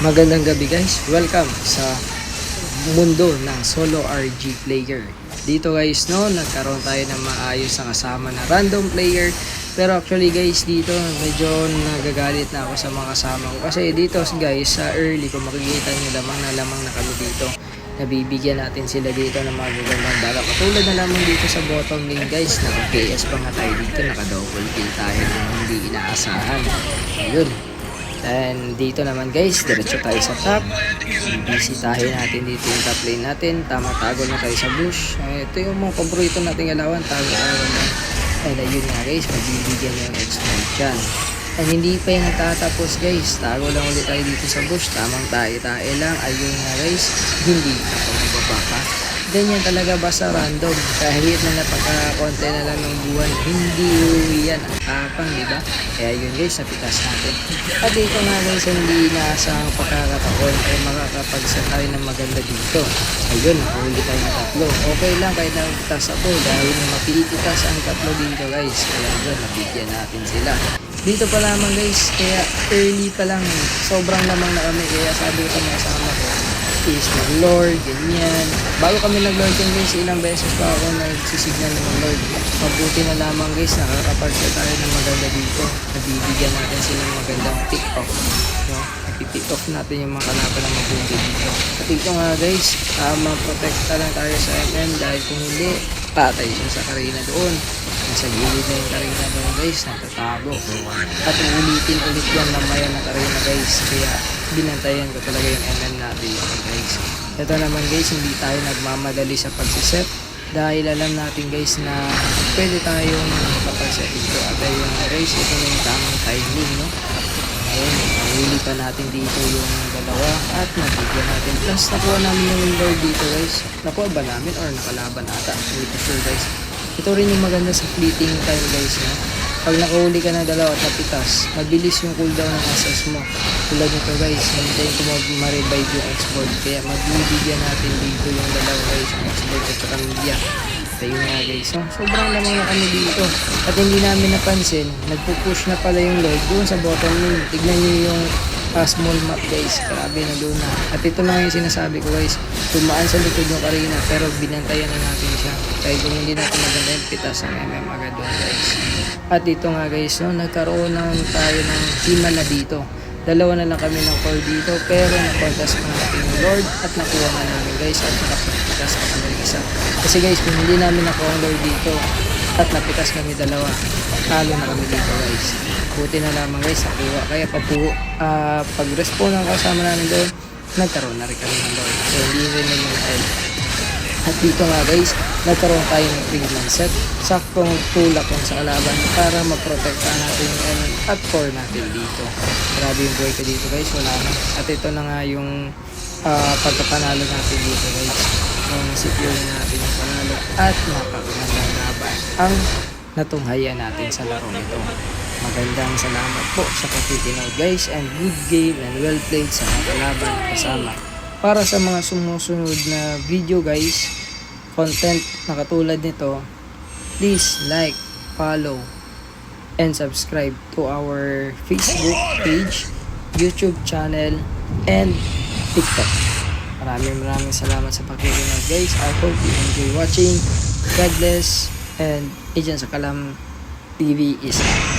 Magandang gabi guys, welcome sa mundo ng solo RG player. Dito guys nagkaroon tayo ng maayos na kasama na random player. Pero actually guys dito medyo nagagalit na ako sa mga kasama ko. Kasi dito guys sa early kung makikita nyo lamang na kami dito. Nabibigyan natin sila dito ng mga gagandang bala. Katulad na lamang dito sa bottom lane guys, naka-KS pa nga tayo dito, naka-double kill tayo ng hindi inaasahan. Ayun. And dito naman guys, diretso tayo sa top. Bisitahin natin dito yung top lane natin. Tama-tago na tayo sa bush. Ito yung mga paborito nating alawan. Tago-tago na. And ayun nga guys, magbibigyan yung exploit dyan. And hindi pa yung natatapos guys. Tago lang ulit tayo dito sa bush. Tamang tae-tae lang. Ayun nga guys, hindi ako magbabaka. Ganyan talaga basta random. Kahit na napaka-konti na lang ng buwan, hindi yan ang tapang, diba? Kaya yun guys, napitas natin. At dito nga guys, hindi inaasahang pagkakataon ay makakapagsa tayo ng maganda dito. Ayun, nakahuli tayo ng tatlo. Okay lang kahit napitas ako dahil mapiitas ang tatlo dito guys. Kaya yun, nabigyan natin sila. Dito pa lamang guys, kaya early pa lang, sobrang lamang na kami. Kaya sabi ko sa mga kasama ko, is mag-lord, ganyan. Bago kami nag-lord yan guys, ilang beses pa ako nagsisignal ng lord. Mabuti na lamang guys, nakakapagsa tayo ng maganda dito. Nabibigyan natin silang magandang pick-off. No? Pick off natin yung mga kalaban na mabuti dito. At ito nga guys, maprotekta lang tayo sa MM dahil kung hindi, patay siya sa Karina doon. Nasa gilid na yung Karina doon guys, natatago. At ulitin ulit yan mamaya na Karina guys. Kaya binantayan ko talaga yung MM natin guys. Ito naman guys, hindi tayo nagmamadali sa pagsiset. Dahil alam natin guys na pwede tayong kapag-set ito. At ayun guys, ito na yung tamang timing, no? Ayun, nahuli pa natin dito yung dalawa at nabigyan natin. Plus, nakuha namin yung lord dito guys. Nakuha ba namin or nakalaban ata? Hindi ko sure guys. Ito rin yung maganda sa fleeting time guys. No? Pag nakahuli ka na dalawa at napitas, mabilis yung cooldown ng assess mo. Tulad nito guys, hintayin ko ma-revive yung export. Kaya magbibigyan natin dito yung dalawa guys, yung export at saka media. Ayun nga guys, so, sobrang lamang na kami dito. At hindi namin napansin, nagpo-push na pala yung load doon sa bottom lane. Tignan nyo yung small map guys, grabe na doon na. At ito na yung sinasabi ko guys, tumaan sa likod yung Karina pero binantayan na natin siya. Kaya kung hindi natin maganda yung pitas ang MM agad doon guys. At dito nga guys, no, nagkaroon naman tayo ng hima na dito. Dalawa na lang kami ng core dito pero nakontas pa natin yung Lord at nakuha na namin guys at nakapitas pa kami isa. Kasi guys kung hindi namin nakuha ang Lord dito at napitas kami dalawa, talo na kami dito guys. Buti na lamang guys nakuha. Kaya pag respawn ng kasama namin doon, nagkaroon na rin kami ng Lord. So hindi rin na yung help. At dito nga guys, nagkaroon tayo ng Pigman set. Saktong tulak lang sa kalaban para maprotektahan natin yung MM at core natin dito. Grabe yung buhay ko dito guys, wala na. At ito na nga yung pagkapanalo natin dito guys. Secure na natin yung panalo at napakagandang laban ang natunghayan natin sa laro nito. Magandang salamat po sa pagtitinood guys and good game and well played sa mga kalaban kasama. Para sa mga sumusunod na video guys, content na katulad nito, please like, follow, and subscribe to our Facebook page, YouTube channel, and TikTok. Maraming salamat sa pagkikinood guys. I hope you enjoy watching. God bless, and Agent sa Kalam TV is out.